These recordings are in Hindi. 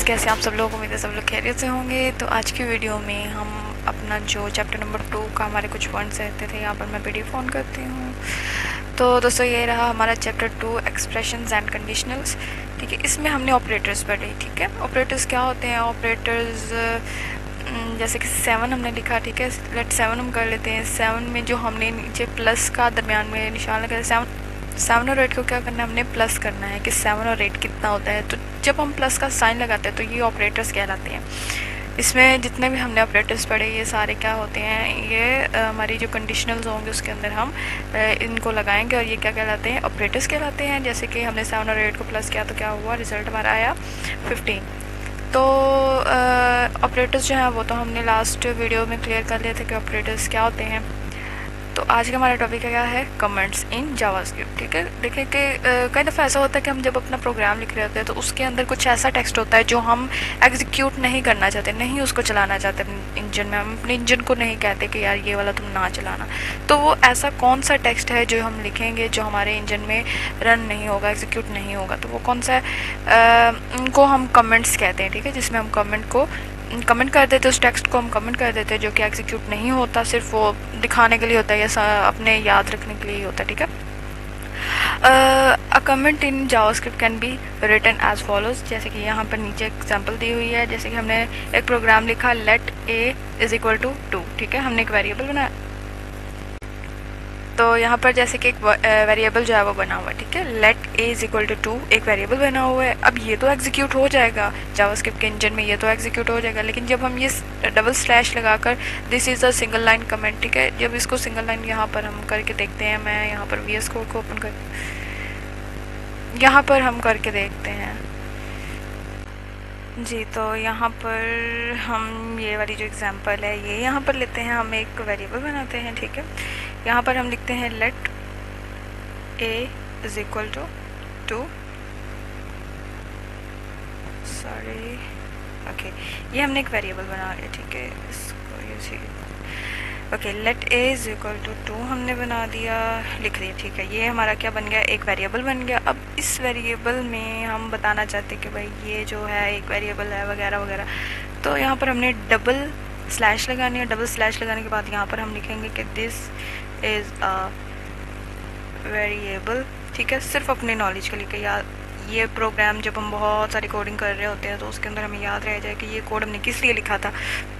गाइस, कैसे आप सब लोग? उम्मीद है सब लोग खैरियत से होंगे। तो आज की वीडियो में हम अपना जो चैप्टर नंबर 2 का हमारे कुछ पॉइंट्स रहते थे, यहाँ पर मैं पीडीएफ ऑन करती हूँ। तो दोस्तों ये रहा हमारा चैप्टर 2 एक्सप्रेशंस एंड कंडीशनल्स। ठीक है, इसमें हमने ऑपरेटर्स पढ़े। ठीक है, ऑपरेटर्स क्या होते हैं? ऑपरेटर्स जैसे कि 7 हमने लिखा। ठीक है, लेट 7 हम कर लेते हैं। 7 में जो हमने नीचे प्लस का दरमियान में निशान लगा, 7 और 8 को क्या करना है, हमने प्लस करना है कि 7 और 8 कितना होता है। तो जब हम प्लस का साइन लगाते हैं तो ये ऑपरेटर्स कहलाते हैं। इसमें जितने भी हमने ऑपरेटर्स पढ़े ये सारे क्या होते हैं, ये हमारी जो कंडीशनल्स होंगे उसके अंदर हम इनको लगाएंगे और ये क्या कहलाते हैं, ऑपरेटर्स कहलाते हैं। जैसे कि हमने 7 और 8 को प्लस किया तो क्या हुआ, रिजल्ट हमारा आया 15। तो ऑपरेटर्स जो हैं वो तो हमने लास्ट वीडियो में क्लियर कर लिए थे कि ऑपरेटर्स क्या होते हैं। तो आज का हमारा टॉपिक क्या है, कमेंट्स इन जावास्क्रिप्ट। ठीक है, देखिए कि कई दफ़ा ऐसा होता है कि हम जब अपना प्रोग्राम लिख रहे होते हैं तो उसके अंदर कुछ ऐसा टेक्स्ट होता है जो हम एग्जीक्यूट नहीं करना चाहते, नहीं उसको चलाना चाहते अपने इंजन में। हम अपने इंजन को नहीं कहते कि यार ये वाला तुम ना चलाना। तो वो ऐसा कौन सा टेक्स्ट है जो हम लिखेंगे जो हमारे इंजन में रन नहीं होगा, एग्जीक्यूट नहीं होगा? तो वो कौन सा है? उनको हम कमेंट्स कहते हैं। ठीक है, जिसमें हम कमेंट कर देते, उस टेक्स्ट को हम कमेंट कर देते हैं जो कि एग्जीक्यूट नहीं होता, सिर्फ वो दिखाने के लिए होता है या अपने याद रखने के लिए होता है। ठीक है, a comment in JavaScript can be written as follows. जैसे कि यहाँ पर नीचे एग्जांपल दी हुई है। जैसे कि हमने एक प्रोग्राम लिखा, let a is equal to 2। ठीक है, हमने एक वेरिएबल बनाया। तो यहाँ पर जैसे कि एक वेरिएबल जो है वो बना हुआ है। ठीक है, let a is equal to 2 एक वेरिएबल बना हुआ है। अब ये तो एग्जीक्यूट हो जाएगा जावास्क्रिप्ट के इंजन में, ये तो एग्जीक्यूट हो जाएगा। लेकिन जब हम ये डबल स्लैश लगाकर this is a single line comment, ठीक है, जब इसको सिंगल लाइन यहाँ पर हम करके देखते हैं, मैं यहाँ पर VS कोड को ओपन कर, यहाँ पर हम करके देखते हैं जी। तो यहाँ पर हम ये वाली जो एग्जांपल है ये यहाँ पर लेते हैं, हम एक वेरिएबल बनाते हैं। ठीक है, यहाँ पर हम लिखते हैं let a is equal to 2। Sorry, okay, ये हमने एक वेरिएबल बना लिया। ठीक है, इसको ये okay, let a is equal to 2 हमने बना दिया, लिख दिया। ठीक है, ये हमारा क्या बन गया, एक वेरिएबल बन गया। अब इस वेरिएबल में हम बताना चाहते हैं कि भाई ये जो है एक वेरिएबल है वगैरह वगैरह। तो यहाँ पर हमने डबल स्लैश लगानी है। डबल स्लैश लगाने के बाद यहाँ पर हम लिखेंगे कि दिस इज़ अ वेरिएबल। ठीक है, सिर्फ अपनी नॉलेज के लिए कि यार ये प्रोग्राम जब हम बहुत सारी कोडिंग कर रहे होते हैं तो उसके अंदर हमें याद रह जाए कि ये कोड हमने किस लिए लिखा था।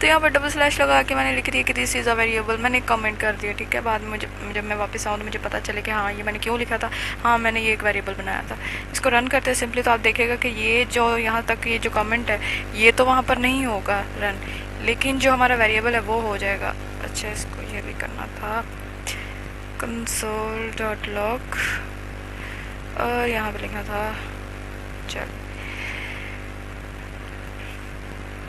तो यहाँ पर डबल स्लैश लगा के मैंने लिख दिया कि दिस इज़ अ वेरिएबल, मैंने कमेंट कर दिया। ठीक है, बाद में जब मैं वापस आऊँ तो मुझे पता चले कि हाँ ये मैंने क्यों लिखा था, हाँ मैंने ये एक वेरिएबल बनाया था। इसको रन करते हैं सिंपली, तो आप देखेगा कि ये जो यहाँ तक ये जो कमेंट है ये तो वहाँ पर नहीं होगा रन, लेकिन जो हमारा वेरिएबल है वो हो जाएगा। अच्छा, इसको ये भी करना था, console.log, और यहाँ पे लिखना था चल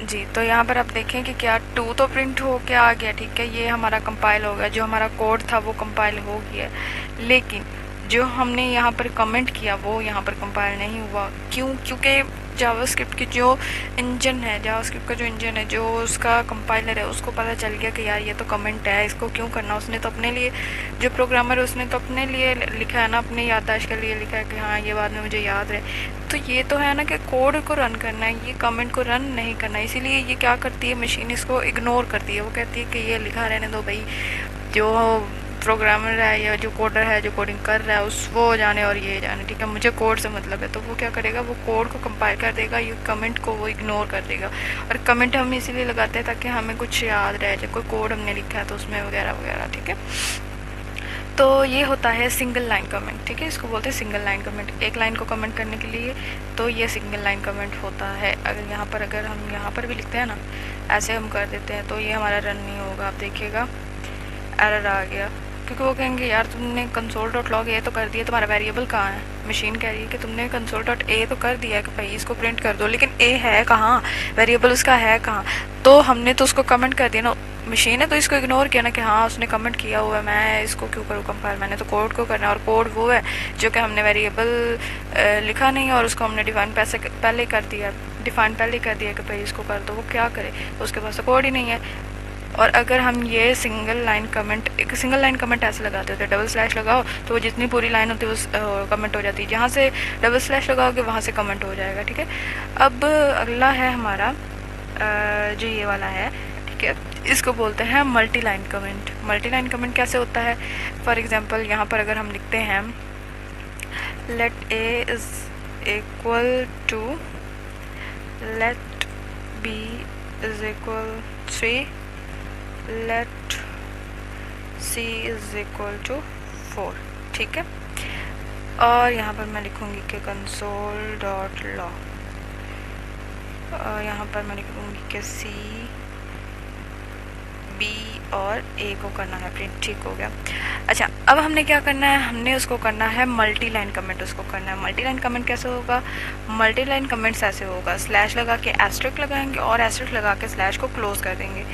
जी। तो यहाँ पर आप देखें कि क्या 2 तो प्रिंट हो के आ गया। ठीक है, ये हमारा कंपाइल हो गया, जो हमारा कोड था वो कंपाइल हो गया। लेकिन जो हमने यहाँ पर कमेंट किया वो यहाँ पर कंपाइल नहीं हुआ। क्यों? क्योंकि जावास्क्रिप्ट की जो इंजन है, जावास्क्रिप्ट का जो इंजन है, जो उसका कंपाइलर है, उसको पता चल गया कि यार ये तो कमेंट है, इसको क्यों करना। उसने तो अपने लिए, जो प्रोग्रामर है उसने तो अपने लिए लिखा है ना, अपने याददाश्त के लिए लिखा है कि हाँ ये बाद में मुझे याद रहे। तो ये तो है ना कि कोड को रन करना है, ये कमेंट को रन नहीं करना। इसीलिए ये क्या करती है, मशीन इसको इग्नोर करती है। वो कहती है कि ये लिखा रहने दो भाई, जो प्रोग्रामर है या जो कोडर है जो कोडिंग कर रहा है उस वो जाने और ये जाने। ठीक है, मुझे कोड से मतलब है। तो वो क्या करेगा, वो कोड को कंपाइल कर देगा, ये कमेंट को वो इग्नोर कर देगा। और कमेंट हम इसीलिए लगाते हैं ताकि हमें कुछ याद रहे, जब कोई कोड हमने लिखा है तो उसमें वगैरह वगैरह। ठीक है, तो ये होता है सिंगल लाइन कमेंट। ठीक है, इसको बोलते हैं सिंगल लाइन कमेंट, एक लाइन को कमेंट करने के लिए। तो ये सिंगल लाइन कमेंट होता है। अगर हम यहाँ पर भी लिखते हैं ना, ऐसे हम कर देते हैं तो ये हमारा रन नहीं होगा। आप देखिएगा एरर आ गया, क्योंकि वो कहेंगे यार तुमने console.log ए तो कर दिया, तुम्हारा वेरिएबल कहाँ है। मशीन कह रही है कि तुमने console.a तो कर दिया है कि भाई इसको प्रिंट कर दो, लेकिन ए है कहाँ, वेरिएबल उसका है कहाँ। तो हमने तो उसको कमेंट कर दिया ना, मशीन है तो इसको इग्नोर किया ना कि हाँ उसने कमेंट किया हुआ है, मैं इसको क्यों करूँ कंपाइल, मैंने तो कोड को करना है। और कोड वो है जो कि हमने वेरिएबल लिखा नहीं और उसको हमने डिफाइन पहले कर दिया कि भाई इसको कर दो। वो क्या करे, उसके पास तो कोड ही नहीं है। और अगर हम ये सिंगल लाइन कमेंट, एक सिंगल लाइन कमेंट ऐसे लगाते होते, डबल स्लैश लगाओ तो वो जितनी पूरी लाइन होती है वो कमेंट हो जाती है, जहाँ से डबल स्लैश लगाओगे वहाँ से कमेंट हो जाएगा। ठीक है, अब अगला है हमारा जो ये वाला है, ठीक है, इसको बोलते हैं multi line comment. Multi line comment कैसे होता है? फॉर एग्जांपल यहाँ पर अगर हम लिखते हैं let a is equal to let b is equal 3, let c is equal to 4। ठीक है, और यहाँ पर मैं लिखूँगी कि कंसोल डॉट लॉग, यहाँ पर मैं लिखूँगी कि सी बी और ए को करना है प्रिंट। ठीक हो गया। अच्छा, अब हमने क्या करना है, हमने उसको करना है मल्टी लाइन कमेंट, उसको करना है मल्टी लाइन कमेंट। कैसे होगा मल्टी लाइन कमेंट्स? ऐसे होगा, स्लैश लगा के एस्ट्रिक लगाएंगे और एस्ट्रिक लगा के स्लैश को क्लोज कर देंगे।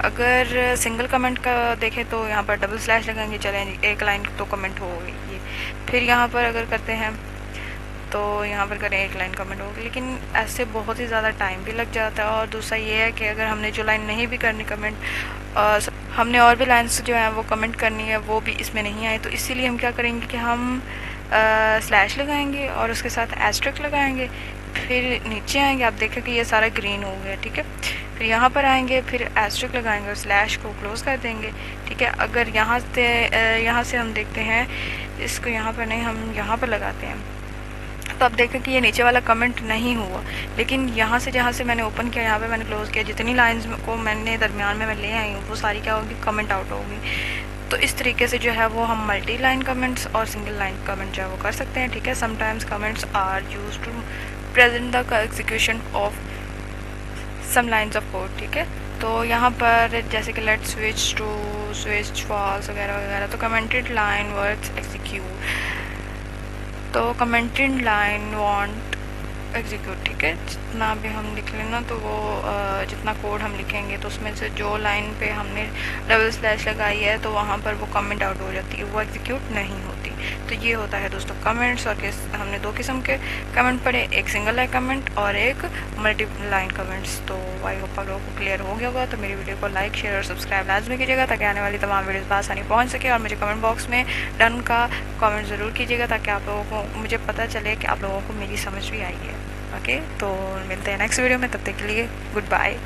अगर सिंगल कमेंट का देखें तो यहाँ पर डबल स्लैश लगाएंगे, चलें एक लाइन तो कमेंट हो गई ये। फिर यहाँ पर अगर करते हैं तो यहाँ पर करें एक लाइन कमेंट होगी, लेकिन ऐसे बहुत ही ज़्यादा टाइम भी लग जाता है। और दूसरा ये है कि अगर हमने जो लाइन नहीं भी करनी कमेंट, हमने और भी लाइन्स जो है वो कमेंट करनी है, वो भी इसमें नहीं आए, तो इसीलिए हम क्या करेंगे कि हम स्लैश लगाएंगे और उसके साथ एस्ट्रिक लगाएंगे। फिर नीचे आएंगे, आप देखें कि ये सारा ग्रीन हो गया। ठीक है, फिर यहाँ पर आएंगे, फिर एस्ट्रिक लगाएंगे और स्लैश को क्लोज कर देंगे। ठीक है, अगर यहाँ से हम देखते हैं इसको, यहाँ पर नहीं, हम यहाँ पर लगाते हैं, तो आप देखें कि ये नीचे वाला कमेंट नहीं हुआ, लेकिन यहाँ से जहाँ से मैंने ओपन किया, यहाँ पे मैंने क्लोज़ किया, जितनी लाइंस को मैंने दरमियान में मैं ले आई हूँ वो सारी क्या होगी, कमेंट आउट होगी। तो इस तरीके से जो है वो हम मल्टी लाइन कमेंट्स और सिंगल लाइन कमेंट जो है वो कर सकते हैं। ठीक है, sometimes comments are use to present the execution of some lines of code. ठीक है, तो यहाँ पर जैसे कि let switch to switch false वगैरह वगैरह, तो कमेंटेड लाइन वर्ड्स एग्जीक्यूट, तो कमेंटेड लाइन वांट एग्जीक्यूट। ठीक है, जितना भी हम लिख लेना तो वो जितना कोड हम लिखेंगे तो उसमें से जो लाइन पे हमने डबल स्लैश लगाई है तो वहाँ पर वो कमेंट आउट हो जाती है, वो एग्जीक्यूट नहीं होती। तो ये होता है दोस्तों कमेंट्स, और हमने दो किस्म के कमेंट पढ़े, एक सिंगल लाइन कमेंट और एक मल्टी लाइन कमेंट्स। तो आई होप आप लोगों को क्लियर हो गया होगा। तो मेरी वीडियो को लाइक शेयर और सब्सक्राइब लाजमी कीजिएगा ताकि आने वाली तमाम वीडियोस आसानी पहुँच सके, और मुझे कमेंट बॉक्स में डन का कमेंट ज़रूर कीजिएगा ताकि आप लोगों को मुझे पता चले कि आप लोगों को मेरी समझ भी आई है। ओके, तो मिलते हैं नेक्स्ट वीडियो में, तब तक के लिए गुड बाय।